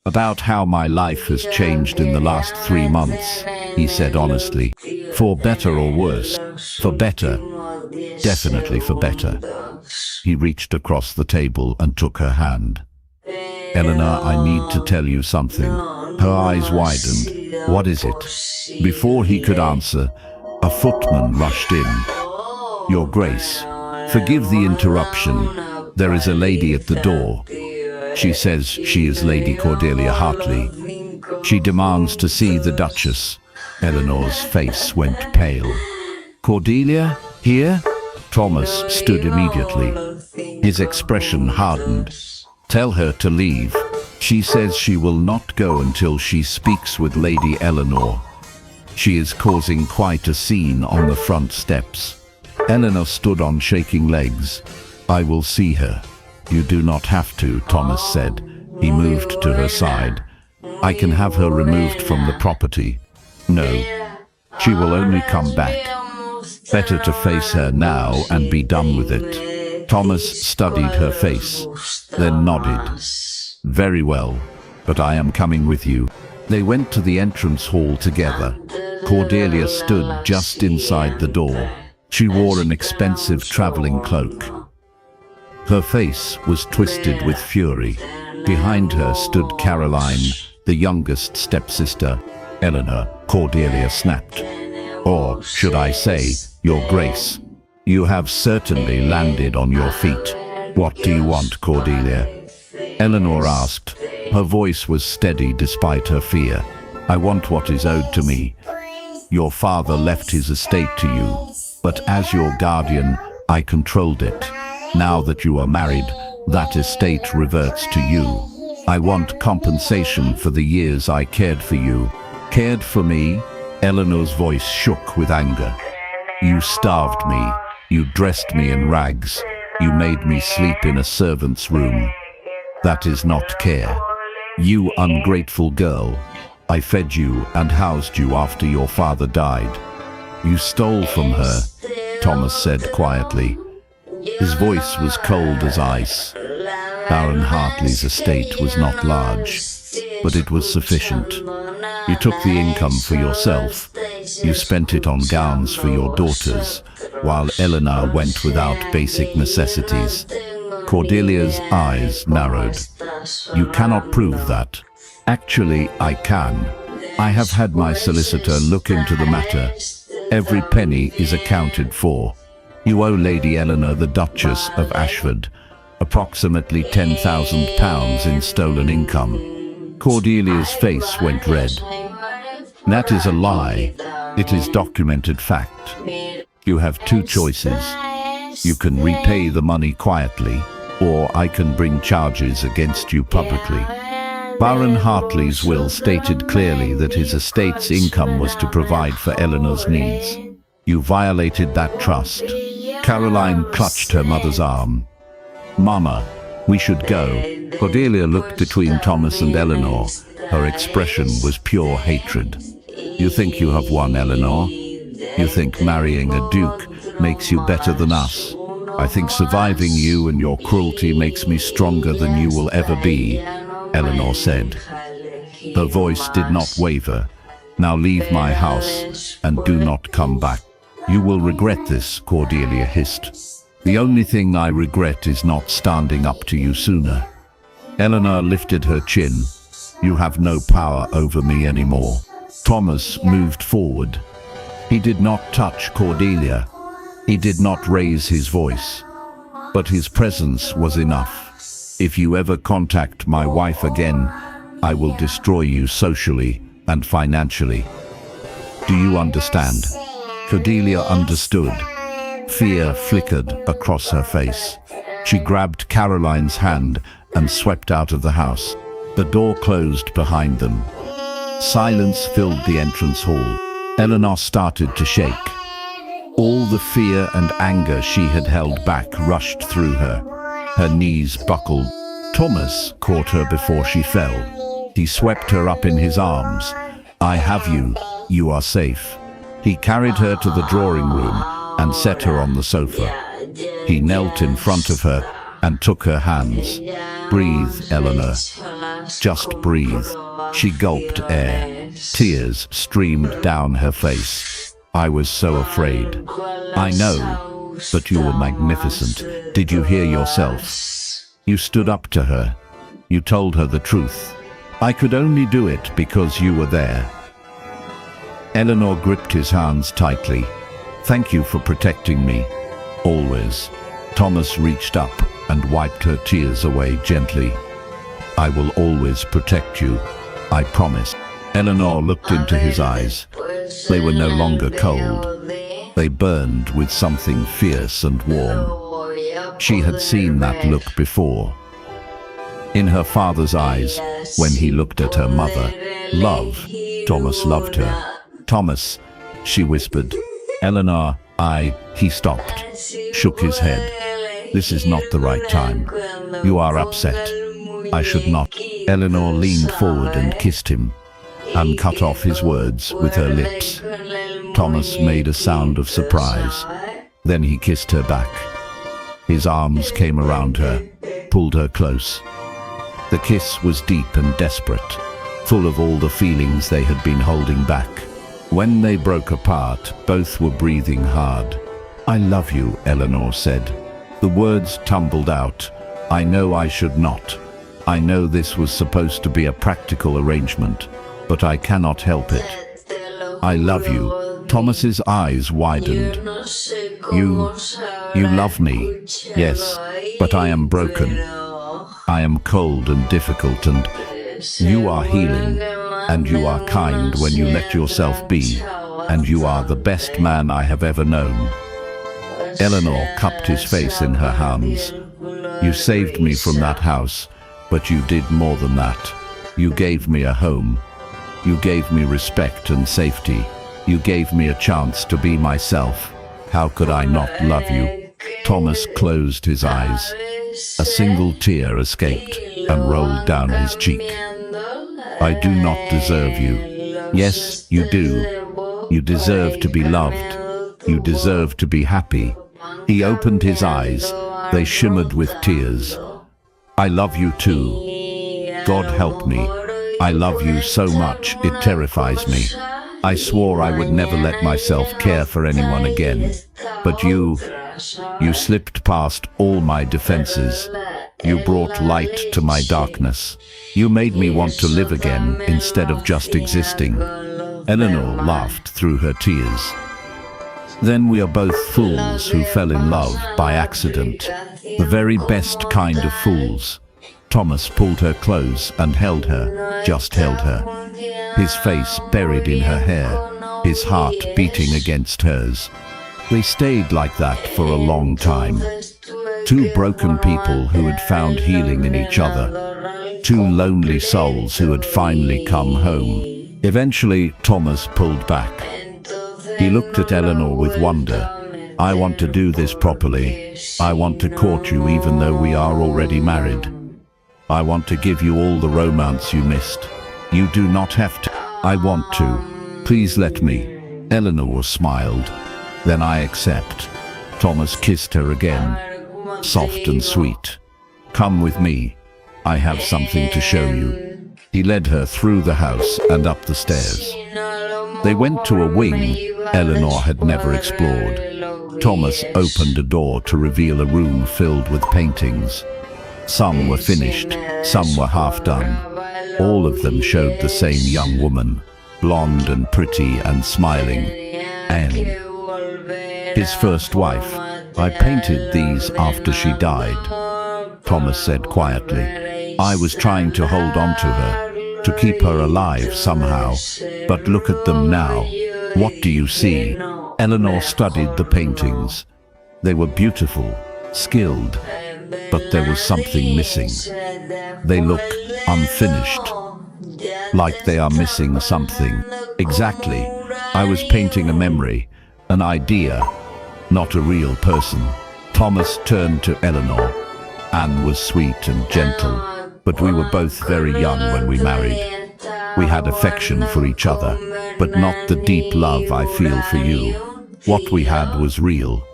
"About how my life has changed in the last 3 months," he said honestly. "For better or worse?" "For better. Definitely for better." He reached across the table and took her hand. "Eleanor, I need to tell you something." Her eyes widened. "What is it?" Before he could answer, a footman rushed in. "Your Grace, forgive the interruption. There is a lady at the door." She says she is Lady Cordelia Hartley. She demands to see the Duchess. Eleanor's face went pale. Cordelia? Here? Thomas stood immediately. His expression hardened. Tell her to leave. She says she will not go until she speaks with Lady Eleanor. She is causing quite a scene on the front steps. Eleanor stood on shaking legs. I will see her. You do not have to, Thomas said. He moved to her side. I can have her removed from the property. No. She will only come back. Better to face her now and be done with it. Thomas studied her face, then nodded. Very well, but I am coming with you. They went to the entrance hall together. Cordelia stood just inside the door. She wore an expensive traveling cloak. Her face was twisted with fury. Behind her stood Caroline, the youngest stepsister. Eleanor, Cordelia snapped. Or, should I say, Your Grace, you have certainly landed on your feet. What do you want, Cordelia? Eleanor asked. Her voice was steady despite her fear. I want what is owed to me. Your father left his estate to you, but as your guardian, I controlled it. Now that you are married, that estate reverts to you. I want compensation for the years I cared for you. Cared for me? Eleanor's voice shook with anger. You starved me. You dressed me in rags. You made me sleep in a servant's room. That is not care. You ungrateful girl. I fed you and housed you after your father died. You stole from her, Thomas said quietly. His voice was cold as ice. Baron Hartley's estate was not large, but it was sufficient. You took the income for yourself. You spent it on gowns for your daughters, while Eleanor went without basic necessities. Cordelia's eyes narrowed. You cannot prove that. Actually, I can. I have had my solicitor look into the matter. Every penny is accounted for. You owe Lady Eleanor, the Duchess of Ashford, approximately £10,000 in stolen income. Cordelia's face went red. That is a lie. It is documented fact. You have two choices. You can repay the money quietly, or I can bring charges against you publicly. Baron Hartley's will stated clearly that his estate's income was to provide for Eleanor's needs. You violated that trust. Caroline clutched her mother's arm. Mama, we should go. Cordelia looked between Thomas and Eleanor. Her expression was pure hatred. You think you have won, Eleanor? You think marrying a duke makes you better than us? I think surviving you and your cruelty makes me stronger than you will ever be, Eleanor said. Her voice did not waver. Now leave my house and do not come back. You will regret this, Cordelia hissed. The only thing I regret is not standing up to you sooner. Eleanor lifted her chin. You have no power over me anymore. Thomas moved forward. He did not touch Cordelia. He did not raise his voice. But his presence was enough. If you ever contact my wife again, I will destroy you socially and financially. Do you understand? Cordelia understood. Fear flickered across her face. She grabbed Caroline's hand and swept out of the house. The door closed behind them. Silence filled the entrance hall. Eleanor started to shake. All the fear and anger she had held back rushed through her. Her knees buckled. Thomas caught her before she fell. He swept her up in his arms. I have you. You are safe. He carried her to the drawing room and set her on the sofa. He knelt in front of her and took her hands. Breathe, Eleanor. Just breathe. She gulped air. Tears streamed down her face. I was so afraid. I know, but you were magnificent. Did you hear yourself? You stood up to her. You told her the truth. I could only do it because you were there. Eleanor gripped his hands tightly. Thank you for protecting me. Always. Thomas reached up and wiped her tears away gently. I will always protect you. I promise. Eleanor looked into his eyes. They were no longer cold. They burned with something fierce and warm. She had seen that look before. In her father's eyes, when he looked at her mother. Love. Thomas loved her. Thomas, she whispered. Eleanor, he stopped, shook his head. This is not the right time. You are upset. I should not. Eleanor leaned forward and kissed him, and cut off his words with her lips. Thomas made a sound of surprise. Then he kissed her back. His arms came around her, pulled her close. The kiss was deep and desperate, full of all the feelings they had been holding back. When they broke apart, both were breathing hard. I love you, Eleanor said. The words tumbled out. I know I should not. I know this was supposed to be a practical arrangement, but I cannot help it. I love you. Thomas's eyes widened. You love me. Yes, but I am broken. I am cold and difficult, and you are healing, and you are kind when you let yourself be, and you are the best man I have ever known. Eleanor cupped his face in her hands. You saved me from that house, but you did more than that. You gave me a home. You gave me respect and safety. You gave me a chance to be myself. How could I not love you? Thomas closed his eyes. A single tear escaped and rolled down his cheek. I do not deserve you. Yes, you do. You deserve to be loved. You deserve to be happy. He opened his eyes. They shimmered with tears. I love you too. God help me. I love you so much, it terrifies me. I swore I would never let myself care for anyone again. But you slipped past all my defenses. You brought light to my darkness. You made me want to live again instead of just existing. Eleanor laughed through her tears. Then we are both fools who fell in love by accident. The very best kind of fools. Thomas pulled her close and held her, just held her. His face buried in her hair, his heart beating against hers. They stayed like that for a long time. Two broken people who had found healing in each other. Two lonely souls who had finally come home. Eventually, Thomas pulled back. He looked at Eleanor with wonder. I want to do this properly. I want to court you even though we are already married. I want to give you all the romance you missed. You do not have to. I want to. Please let me. Eleanor smiled. Then I accept. Thomas kissed her again, soft and sweet. Come with me. I have something to show you. He led her through the house and up the stairs. They went to a wing Eleanor had never explored. Thomas opened a door to reveal a room filled with paintings. Some were finished, some were half done. All of them showed the same young woman, blonde and pretty and smiling. Anne, his first wife. I painted these after she died, Thomas said quietly. I was trying to hold on to her, to keep her alive somehow. But look at them now. What do you see? Eleanor studied the paintings. They were beautiful, skilled, but there was something missing. They look unfinished, like they are missing something. Exactly. I was painting a memory, an idea, not a real person. Thomas turned to Eleanor. Anne was sweet and gentle, but we were both very young when we married. We had affection for each other, but not the deep love I feel for you. What we had was real,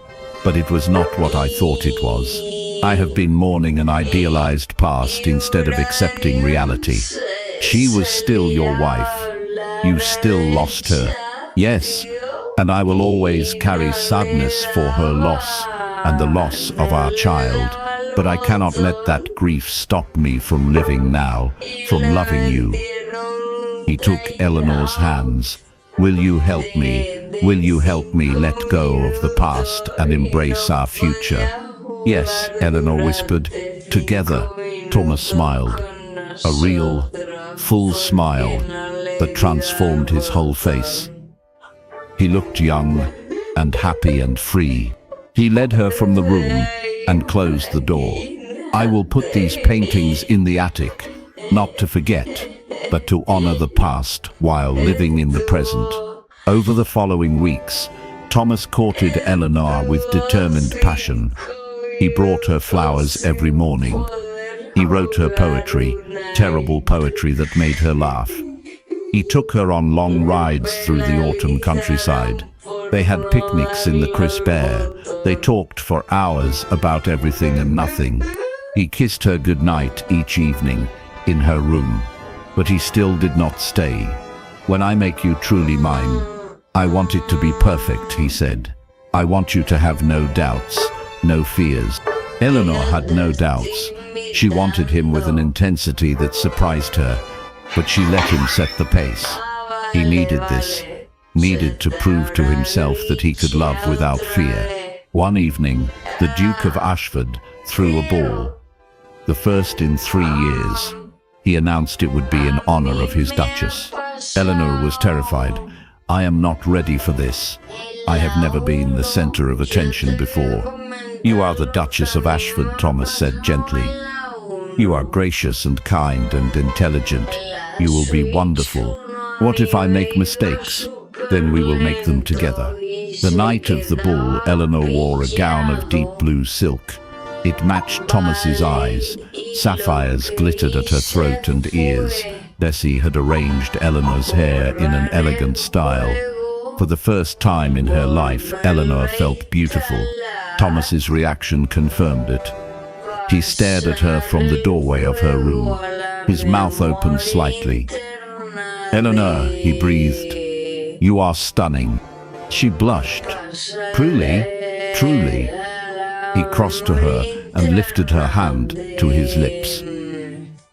but it was not what I thought it was. I have been mourning an idealized past instead of accepting reality. She was still your wife. You still lost her. Yes, and I will always carry sadness for her loss and the loss of our child. But I cannot let that grief stop me from living now, from loving you. He took Eleanor's hands. Will you help me? Will you help me let go of the past and embrace our future? Yes, Eleanor whispered. Together. Thomas smiled. a real, full smile that transformed his whole face. He looked young and happy and free. He led her from the room and closed the door. I will put these paintings in the attic, not to forget, but to honor the past while living in the present. Over the following weeks, Thomas courted Eleanor with determined passion. He brought her flowers every morning. He wrote her poetry, terrible poetry that made her laugh. He took her on long rides through the autumn countryside. They had picnics in the crisp air. They talked for hours about everything and nothing. He kissed her goodnight each evening in her room, but he still did not stay. When I make you truly mine, I want it to be perfect, he said. I want you to have no doubts, no fears. Eleanor had no doubts. She wanted him with an intensity that surprised her, but she let him set the pace. He needed this, needed to prove to himself that he could love without fear. One evening, the Duke of Ashford threw a ball. The first in 3 years. He announced it would be in honor of his Duchess. Eleanor was terrified. I am not ready for this. I have never been the center of attention before. You are the Duchess of Ashford, Thomas said gently. You are gracious and kind and intelligent. You will be wonderful. What if I make mistakes? Then we will make them together. The night of the ball, Eleanor wore a gown of deep blue silk. It matched Thomas's eyes. Sapphires glittered at her throat and ears. Bessie had arranged Eleanor's hair in an elegant style. For the first time in her life, Eleanor felt beautiful. Thomas's reaction confirmed it. He stared at her from the doorway of her room. His mouth opened slightly. Eleanor, he breathed. You are stunning. She blushed. Truly, truly. He crossed to her and lifted her hand to his lips.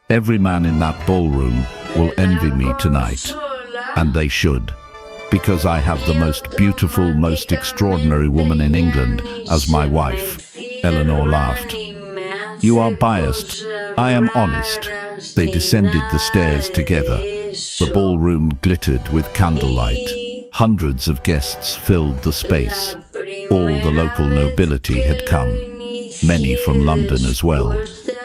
Every man in that ballroom will envy me tonight, and they should, because I have the most beautiful, most extraordinary woman in England as my wife. Eleanor laughed. You are biased. I am honest. They descended the stairs together. The ballroom glittered with candlelight. Hundreds of guests filled the space. All the local nobility had come, many from London as well.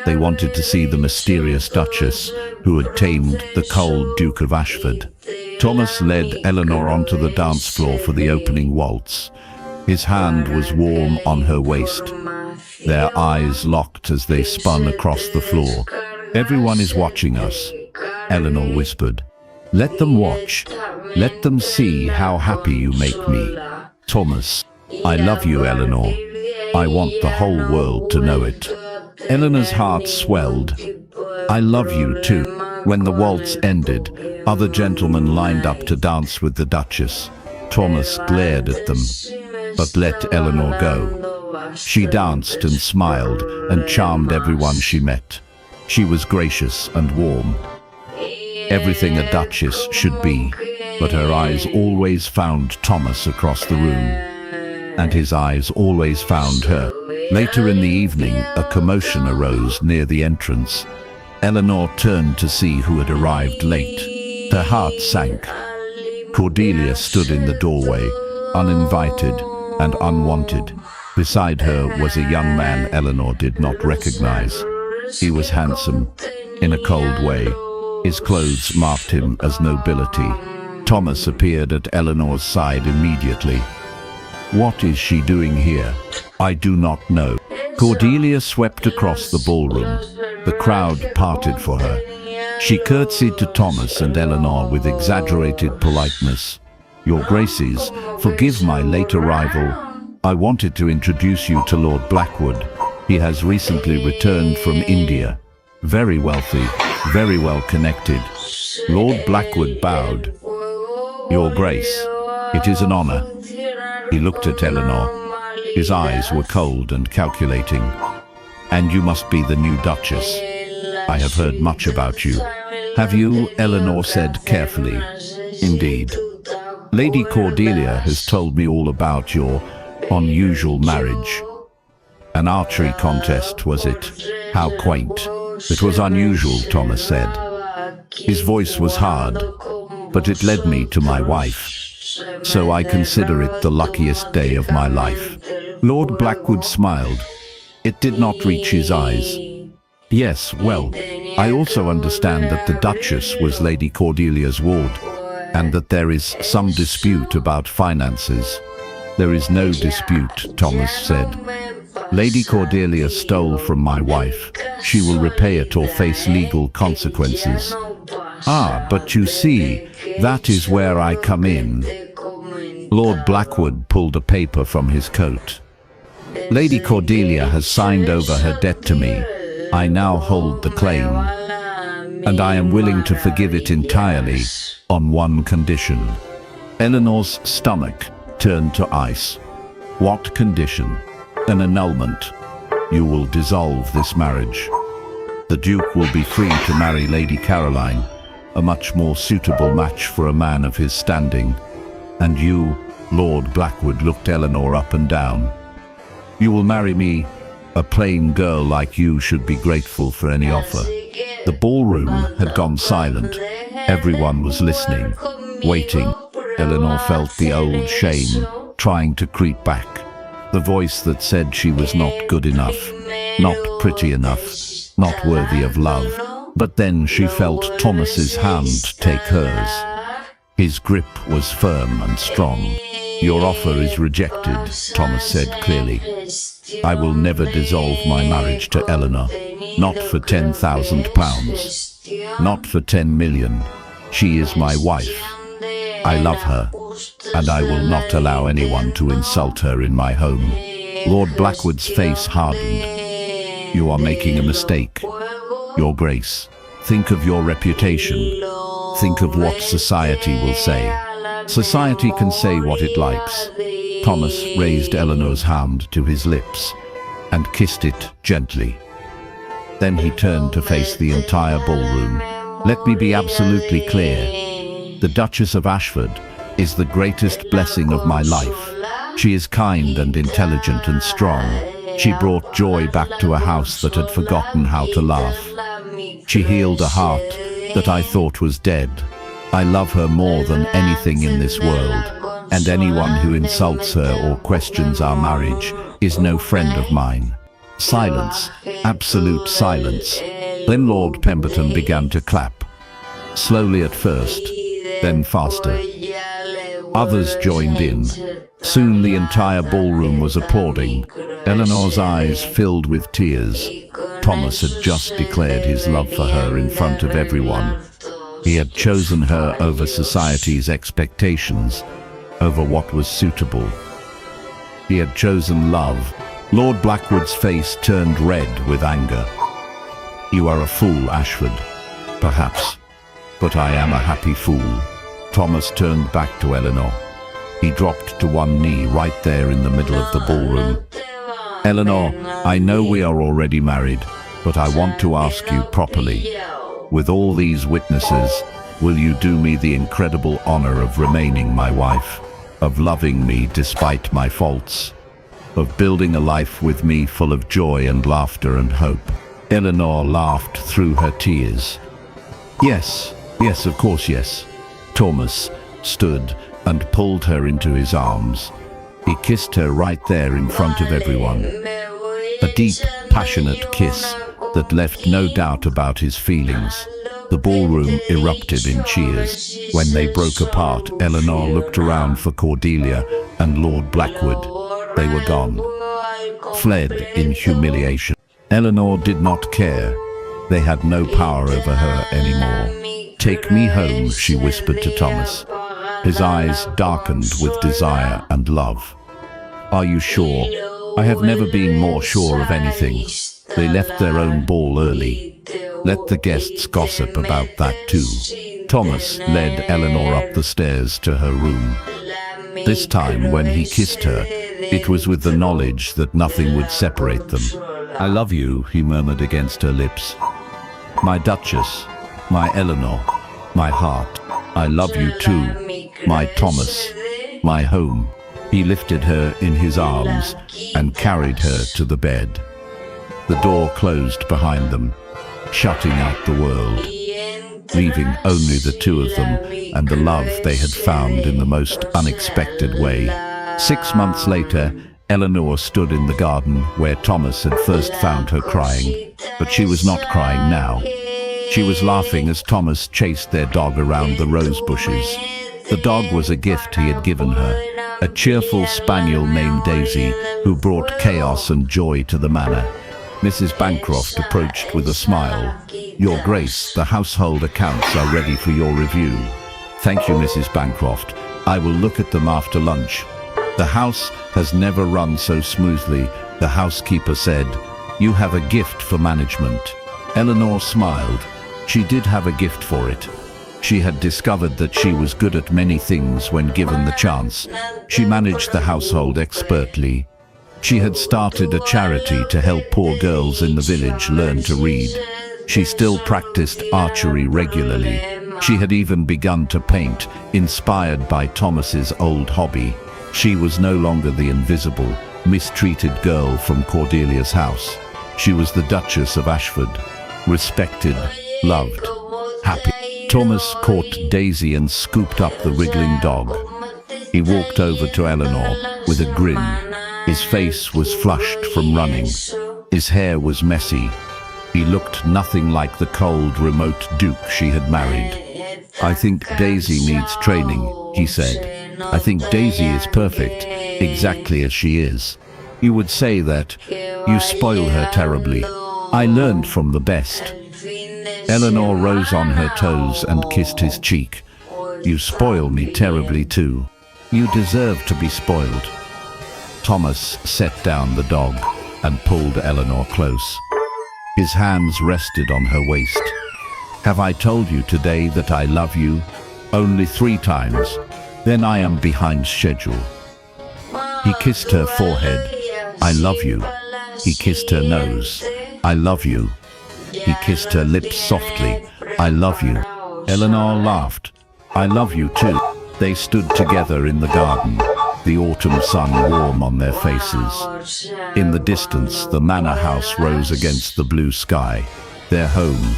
They wanted to see the mysterious Duchess who had tamed the cold Duke of Ashford. Thomas led Eleanor onto the dance floor for the opening waltz. His hand was warm on her waist. Their eyes locked as they spun across the floor. Everyone is watching us, Eleanor whispered. Let them watch. Let them see how happy you make me. Thomas, I love you, Eleanor. I want the whole world to know it. Eleanor's heart swelled. I love you too. When the waltz ended, other gentlemen lined up to dance with the Duchess. Thomas glared at them, but let Eleanor go. She danced and smiled and charmed everyone she met. She was gracious and warm. Everything a duchess should be, but her eyes always found Thomas across the room, and his eyes always found her. Later in the evening, a commotion arose near the entrance. Eleanor turned to see who had arrived late. Her heart sank. Cordelia stood in the doorway, uninvited and unwanted. Beside her was a young man Eleanor did not recognize. He was handsome, in a cold way. His clothes marked him as nobility. Thomas appeared at Eleanor's side immediately. What is she doing here? I do not know. Cordelia swept across the ballroom. The crowd parted for her. She curtsied to Thomas and Eleanor with exaggerated politeness. Your Graces, forgive my late arrival. I wanted to introduce you to Lord Blackwood. He has recently returned from India. Very wealthy, very well connected. Lord Blackwood bowed. Your Grace, it is an honor. He looked at Eleanor. His eyes were cold and calculating. And you must be the new Duchess. I have heard much about you. Have you? Eleanor said carefully. Indeed. Lady Cordelia has told me all about your unusual marriage. An archery contest, was it? How quaint. It was unusual, Thomas said. His voice was hard, but it led me to my wife. So I consider it the luckiest day of my life. Lord Blackwood smiled. It did not reach his eyes. Yes, well, I also understand that the Duchess was Lady Cordelia's ward, and that there is some dispute about finances. There is no dispute, Thomas said. Lady Cordelia stole from my wife. She will repay it or face legal consequences. Ah, but you see, that is where I come in. Lord Blackwood pulled a paper from his coat. Lady Cordelia has signed over her debt to me. I now hold the claim, and I am willing to forgive it entirely on one condition. Eleanor's stomach turned to ice. What condition? An annulment. You will dissolve this marriage. The Duke will be free to marry Lady Caroline, a much more suitable match for a man of his standing. And you, Lord Blackwood looked Eleanor up and down. You will marry me. A plain girl like you should be grateful for any offer. The ballroom had gone silent. Everyone was listening, waiting. Eleanor felt the old shame trying to creep back. The voice that said she was not good enough, not pretty enough, not worthy of love. But then she felt Thomas's hand take hers. His grip was firm and strong. Your offer is rejected, Thomas said clearly. I will never dissolve my marriage to Eleanor. Not for £10,000. Not for 10 million. She is my wife. I love her, and I will not allow anyone to insult her in my home. Lord Blackwood's face hardened. You are making a mistake. Your Grace, think of your reputation. Think of what society will say. Society can say what it likes. Thomas raised Eleanor's hand to his lips and kissed it gently. Then he turned to face the entire ballroom. Let me be absolutely clear. The Duchess of Ashford is the greatest blessing of my life. She is kind and intelligent and strong. She brought joy back to a house that had forgotten how to laugh. She healed a heart that I thought was dead. I love her more than anything in this world, and anyone who insults her or questions our marriage is no friend of mine. Silence, absolute silence. Then Lord Pemberton began to clap. Slowly at first, then faster. Others joined in. Soon the entire ballroom was applauding. Eleanor's eyes filled with tears. Thomas had just declared his love for her in front of everyone. He had chosen her over society's expectations, over what was suitable. He had chosen love. Lord Blackwood's face turned red with anger. You are a fool, Ashford. Perhaps. But I am a happy fool. Thomas turned back to Eleanor. He dropped to one knee right there in the middle of the ballroom. Eleanor, I know we are already married, but I want to ask you properly. With all these witnesses, will you do me the incredible honor of remaining my wife, of loving me despite my faults, of building a life with me full of joy and laughter and hope? Eleanor laughed through her tears. Yes, yes, of course, yes. Thomas stood and pulled her into his arms. He kissed her right there in front of everyone. A deep, passionate kiss that left no doubt about his feelings. The ballroom erupted in cheers. When they broke apart, Eleanor looked around for Cordelia and Lord Blackwood. They were gone, fled in humiliation. Eleanor did not care. They had no power over her anymore. Take me home, she whispered to Thomas. His eyes darkened with desire and love. Are you sure? I have never been more sure of anything. They left their own ball early. Let the guests gossip about that too. Thomas led Eleanor up the stairs to her room. This time, when he kissed her, it was with the knowledge that nothing would separate them. I love you, he murmured against her lips. My Duchess, my Eleanor, my heart. I love you too, my Thomas, my home. He lifted her in his arms and carried her to the bed. The door closed behind them. shutting out the world, leaving only the two of them and the love they had found in the most unexpected way. 6 months later, Eleanor stood in the garden where Thomas had first found her crying, but she was not crying now. She was laughing as Thomas chased their dog around the rose bushes. The dog was a gift he had given her, a cheerful spaniel named Daisy, who brought chaos and joy to the manor. Mrs. Bancroft approached with a smile. "Your Grace, the household accounts are ready for your review." "Thank you, Mrs. Bancroft. I will look at them after lunch." "The house has never run so smoothly," the housekeeper said. "You have a gift for management." Eleanor smiled. She did have a gift for it. She had discovered that she was good at many things when given the chance. She managed the household expertly. She had started a charity to help poor girls in the village learn to read. She still practiced archery regularly. She had even begun to paint, inspired by Thomas's old hobby. She was no longer the invisible, mistreated girl from Cordelia's house. She was the Duchess of Ashford, respected, loved, happy. Thomas caught Daisy and scooped up the wriggling dog. He walked over to Eleanor with a grin. His face was flushed from running. His hair was messy. He looked nothing like the cold, remote duke she had married. "I think Daisy needs training," he said. "I think Daisy is perfect, exactly as she is. You would say that you spoil her terribly. I learned from the best." Eleanor rose on her toes and kissed his cheek. "You spoil me terribly too. You deserve to be spoiled." Thomas set down the dog and pulled Eleanor close. His hands rested on her waist. "Have I told you today that I love you? Only 3 times. Then I am behind schedule." He kissed her forehead. "I love you." He kissed her nose. "I love you." He kissed her lips softly. "I love you." Eleanor laughed. "I love you too." They stood together in the garden, the autumn sun warm on their faces. In the distance, the manor house rose against the blue sky, their home,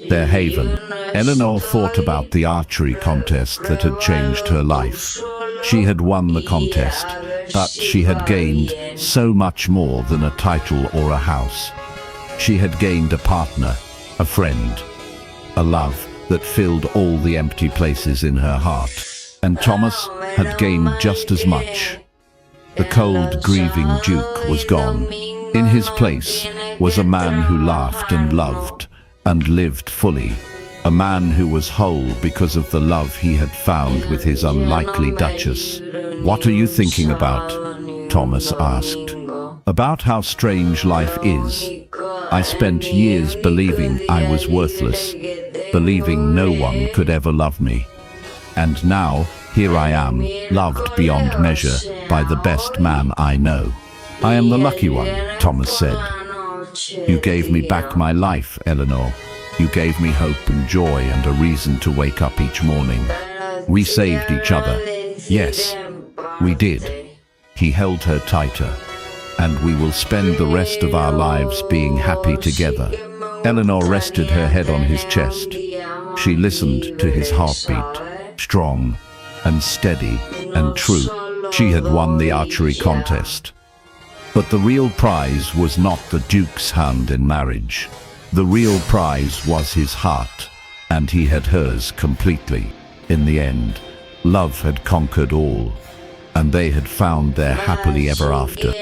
their haven. Eleanor thought about the archery contest that had changed her life. She had won the contest, but she had gained so much more than a title or a house. She had gained a partner, a friend, a love that filled all the empty places in her heart. And Thomas had gained just as much. The cold, grieving Duke was gone. In his place was a man who laughed and loved and lived fully. A man who was whole because of the love he had found with his unlikely Duchess. "What are you thinking about?" Thomas asked. "About how strange life is. I spent years believing I was worthless, believing no one could ever love me. And now, here I am, loved beyond measure by the best man I know." "I am the lucky one," Thomas said. "You gave me back my life, Eleanor. You gave me hope and joy and a reason to wake up each morning. We saved each other." "Yes, we did." He held her tighter. "And we will spend the rest of our lives being happy together." Eleanor rested her head on his chest. She listened to his heartbeat, strong and steady and true. She had won the archery contest. But the real prize was not the Duke's hand in marriage. The real prize was his heart, and he had hers completely. In the end, love had conquered all, and they had found their happily ever after.